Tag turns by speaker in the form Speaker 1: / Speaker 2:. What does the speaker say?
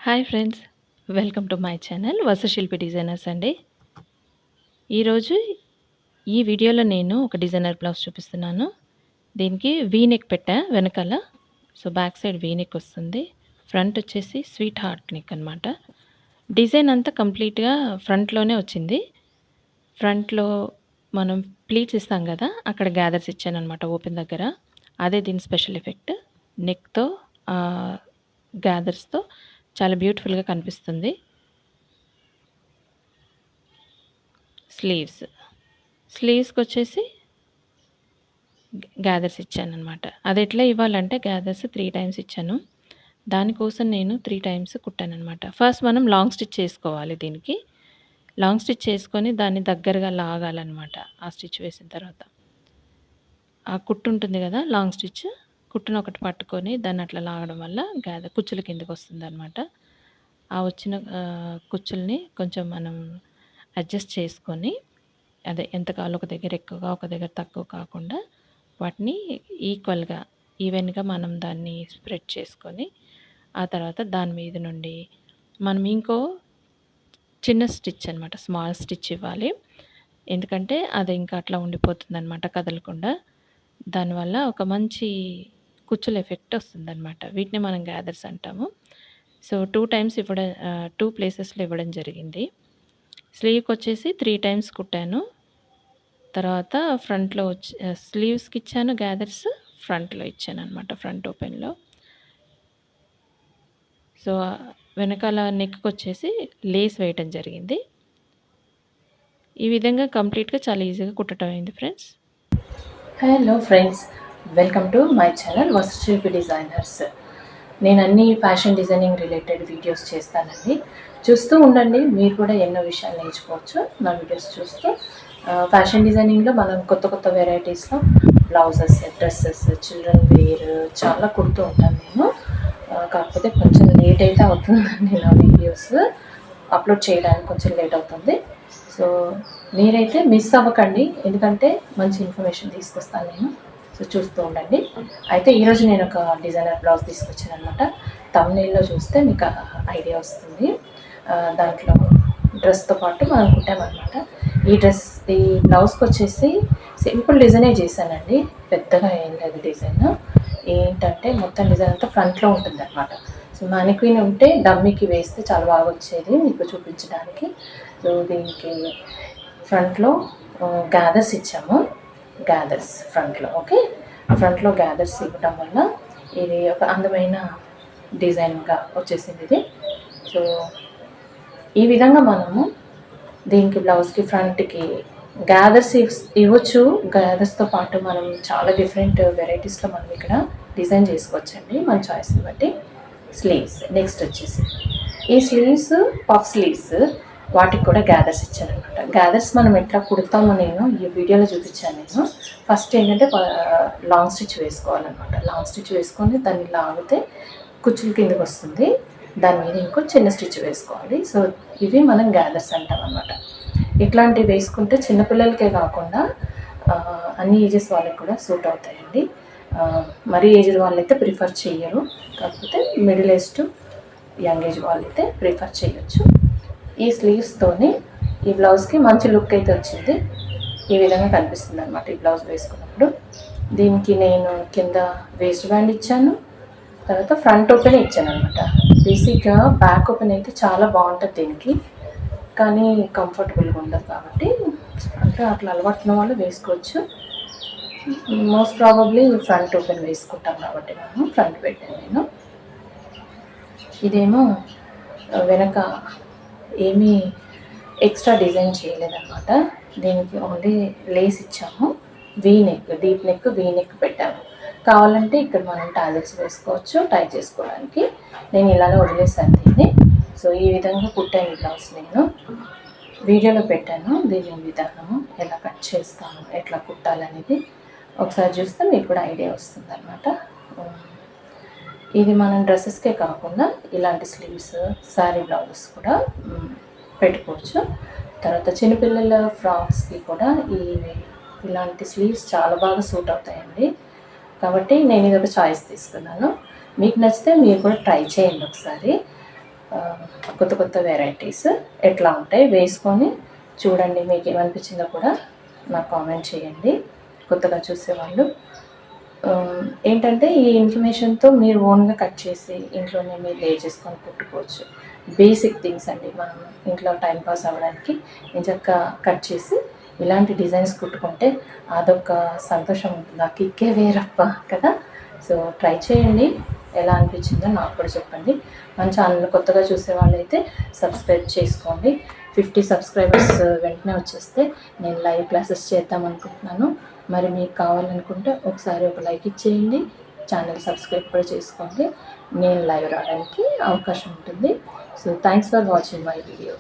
Speaker 1: Hi friends, welcome to my channel Vasashilpi designers అండి. ఈరోజు ఈ వీడియోలో నేను ఒక డిజైనర్ బ్లౌజ్ చూపిస్తున్నాను. దీనికి వీ నెక్ పెట్టా వెనకాల. So back side V neck వస్తుంది. ఫ్రంట్ వచ్చేసి స్వీట్ హార్ట్ నెక్ అనమాట. డిజైన్ అంతా కంప్లీట్గా ఫ్రంట్లోనే వచ్చింది. ఫ్రంట్లో మనం ప్లీట్స్ ఇస్తాం కదా, అక్కడ గ్యాదర్స్ ఇచ్చాను అనమాట ఓపెన్ దగ్గర. అదే దీని స్పెషల్ ఎఫెక్ట్. నెక్తో గ్యాదర్స్తో చాలా బ్యూటిఫుల్గా కనిపిస్తుంది. స్లీవ్స్కి వచ్చేసి గ్యాదర్స్ ఇచ్చాను అనమాట. అది ఎట్లా ఇవ్వాలంటే గ్యాదర్స్ 3 టైమ్స్ ఇచ్చాను. దానికోసం నేను 3 టైమ్స్ కుట్టాను అనమాట. ఫస్ట్ మనం లాంగ్ స్టిచ్ చేసుకోవాలి. దీనికి లాంగ్ స్టిచ్ చేసుకొని దాన్ని దగ్గరగా లాగాలన్నమాట. ఆ స్టిచ్ వేసిన తర్వాత ఆ కుట్టు ఉంటుంది కదా, లాంగ్ స్టిచ్ కుట్టును ఒకటి పట్టుకొని దాన్ని అట్లా లాగడం వల్ల కుచ్చుల కిందకి వస్తుంది అనమాట. ఆ వచ్చిన కుచ్చుల్ని కొంచెం మనం అడ్జస్ట్ చేసుకొని, అదే ఎంత కావాలో ఒక దగ్గర ఎక్కువగా ఒక దగ్గర తక్కువ కాకుండా వాటిని ఈవెన్గా మనం దాన్ని స్ప్రెడ్ చేసుకొని, ఆ తర్వాత దాని మీద నుండి మనం ఇంకో చిన్న స్టిచ్ అనమాట, స్మాల్ స్టిచ్ ఇవ్వాలి. ఎందుకంటే అది ఇంకా అట్లా ఉండిపోతుంది అనమాట కదలకుండా. దానివల్ల ఒక మంచి కుచ్చుల ఎఫెక్ట్ వస్తుందన్నమాట. వీటిని మనం గ్యాదర్స్ అంటాము. సో 2 టైమ్స్ 2 ప్లేసెస్లో ఇవ్వడం జరిగింది. స్లీవ్కి వచ్చేసి 3 టైమ్స్ కుట్టాను. తర్వాత ఫ్రంట్లో స్లీవ్స్కి ఇచ్చాను గ్యాదర్స్, ఫ్రంట్లో ఇచ్చాను అనమాట, ఫ్రంట్ ఓపెన్లో. సో వెనకాల నెక్కి వచ్చేసి లేస్ వేయటం జరిగింది. ఈ విధంగా కంప్లీట్గా చాలా ఈజీగా కుట్టడం అయింది friends.
Speaker 2: Hello friends, welcome to my channel Vasashilpi designers. నేను అన్ని ఫ్యాషన్ డిజైనింగ్ రిలేటెడ్ వీడియోస్ చేస్తానండి. చూస్తూ ఉండండి, మీరు కూడా ఎన్నో విషయాలు నేర్చుకోవచ్చు నా వీడియోస్ చూస్తూ. ఫ్యాషన్ డిజైనింగ్లో మనం కొత్త కొత్త వెరైటీస్లో బ్లౌజెస్, డ్రెస్సెస్, చిల్డ్రన్ వేర్ చాలా కుడుతూ ఉంటాను నేను. కాకపోతే కొంచెం లేట్ అయితే అవుతుందండి నా వీడియోస్ అప్లోడ్ చేయడానికి, కొంచెం లేట్ అవుతుంది. సో మీరైతే మిస్ అవ్వకండి, ఎందుకంటే మంచి ఇన్ఫర్మేషన్ తీసుకొస్తాను నేను. సో చూస్తూ ఉండండి. అయితే ఈరోజు నేను ఒక డిజైనర్ బ్లౌజ్ తీసుకొచ్చాను అనమాట. థంబ్నెయిల్లో చూస్తే మీకు ఐడియా వస్తుంది. దాంట్లో డ్రెస్తో పాటు మనం కుట్టామన్నమాట. ఈ బ్లౌజ్కి వచ్చేసి సింపుల్ డిజైనే చేశానండి, పెద్దగా ఏం లేదు డిజైన్. ఏంటంటే మొత్తం డిజైన్ అంతా ఫ్రంట్లో ఉంటుంది అనమాట. సో మ్యానిక్విన్ ఉంటే డమ్మీకి వేస్తే చాలా బాగా వచ్చేది మీకు చూపించడానికి. సో దీనికి ఫ్రంట్లో గ్యాదర్స్ ఇచ్చాము. గ్యాదర్స్ ఫ్రంట్లో, ఓకే, ఫ్రంట్లో గ్యాదర్స్ ఇవ్వడం వల్ల ఇది ఒక అందమైన డిజైన్గా వచ్చేసింది ఇది. సో ఈ విధంగా మనము దీనికి బ్లౌజ్కి ఫ్రంట్కి గ్యాదర్స్ ఇవ్వచ్చు. గ్యాదర్స్తో పాటు మనం చాలా డిఫరెంట్ వెరైటీస్లో మనం ఇక్కడ డిజైన్ చేసుకోవచ్చండి, మన చాయిస్ని బట్టి. స్లీవ్స్ నెక్స్ట్ వచ్చేసి ఈ స్లీవ్స్ పఫ్ స్లీవ్స్, వాటికి కూడా గ్యాదర్స్ ఇచ్చాను అనమాట. గ్యాదర్స్ మనం ఎట్లా కుడతామో నేను ఈ వీడియోలో చూపించాను నేను. ఫస్ట్ ఏంటంటే లాంగ్ స్టిచ్ వేసుకోవాలన్నమాట. లాంగ్ స్టిచ్ వేసుకొని దాన్ని లాగితే కుచ్చుల కిందకి వస్తుంది. దాని మీద ఇంకో చిన్న స్టిచ్ వేసుకోవాలి. సో ఇవి మనం గ్యాదర్స్ అంటాం అనమాట. ఇట్లాంటివి వేసుకుంటే చిన్నపిల్లలకే కాకుండా అన్ని ఏజెస్ వాళ్ళకి కూడా సూట్ అవుతాయండి. మరీ ఏజ్డ్ వాళ్ళైతే ప్రిఫర్ చేయరు, కాకపోతే middle age to young age వాళ్ళైతే ప్రిఫర్ చేయొచ్చు. ఈ స్లీవ్స్తోని ఈ బ్లౌజ్కి మంచి లుక్ అయితే వచ్చింది. ఈ విధంగా కనిపిస్తుంది అనమాట ఈ బ్లౌజ్ వేసుకున్నప్పుడు. దీనికి నేను కింద వేస్ట్ బ్యాండ్ ఇచ్చాను, తర్వాత ఫ్రంట్ ఓపెన్ ఇచ్చాను అనమాట. బేసిక్గా బ్యాక్ ఓపెన్ అయితే చాలా బాగుంటుంది దీనికి, కానీ కంఫర్టబుల్గా ఉండదు కాబట్టి అంటే అట్లా అలవాటున్న వాళ్ళు వేసుకోవచ్చు. మోస్ట్ ప్రాబబ్లీ ఫ్రంట్ ఓపెన్ వేసుకుంటాం కాబట్టి మనం ఫ్రంట్ పెట్టాను నేను. ఇదేమో వెనక ఏమీ ఎక్స్ట్రా డిజైన్ చేయలేదన్నమాట. దీనికి ఓన్లీ లేస్ ఇచ్చాము. V neck, deep neck, V neck పెట్టాము. కావాలంటే ఇక్కడ మనం టాజెల్స్ వేసుకోవచ్చు టై చేసుకోవడానికి. నేను ఇలానే వదిలేసాను దీన్ని. సో ఈ విధంగా కుట్టాను బ్లౌజ్. నేను వీడియోలో పెట్టాను దీని విధానము, ఎలా కట్ చేస్తాము, ఎట్లా కుట్టాలనేది ఒకసారి చూస్తే మీకు కూడా ఐడియా వస్తుంది అనమాట. ఇది మనం డ్రెస్సెస్కే కాకుండా ఇలాంటి స్లీవ్స్, శారీ బ్లౌజెస్ కూడా పెట్టుకోవచ్చు. తర్వాత చిన్నపిల్లల ఫ్రాక్స్కి కూడా ఇలాంటి స్లీవ్స్ చాలా బాగా సూట్ అవుతాయండి. కాబట్టి నేను ఇది ఒక చాయిస్ తీసుకున్నాను. మీకు నచ్చితే మీరు కూడా ట్రై చేయండి ఒకసారి. కొత్త కొత్త వెరైటీస్ ఎట్లా ఉంటాయి వేసుకొని చూడండి. మీకు ఏమనిపించిందో కూడా నాకు కామెంట్ చేయండి, కొత్తగా చూసేవాళ్ళు. ఏంటంటే ఈ ఇన్ఫర్మేషన్తో మీరు ఓన్గా కట్ చేసి ఇంట్లోనే మీరు లే చేసుకొని కుట్టుకోవచ్చు. బేసిక్ థింగ్స్ అండి, మనం ఇంట్లో టైంపాస్ అవ్వడానికి నిజంగా కట్ చేసి ఇలాంటి డిజైన్స్ కుట్టుకుంటే అదొక సంతోషం ఉంటుంది, ఆ కిక్కే వేరప్ప కదా. సో ట్రై చేయండి, ఎలా అనిపించిందో నాకు కూడా చెప్పండి. మన ఛానల్ కొత్తగా చూసే వాళ్ళైతే సబ్స్క్రైబ్ చేసుకోండి. 50 సబ్స్క్రైబర్స్ వెంటనే వచ్చేస్తే నేను లైవ్ క్లాసెస్ చేద్దాం అనుకుంటున్నాను. మరి మీకు కావాలనుకుంటే ఒకసారి ఒక లైక్ ఇచ్చేయండి, ఛానల్ సబ్స్క్రైబ్ కూడా చేసుకోండి. నేను లైవ్ రావడానికి అవకాశం ఉంటుంది. So thanks for watching my video.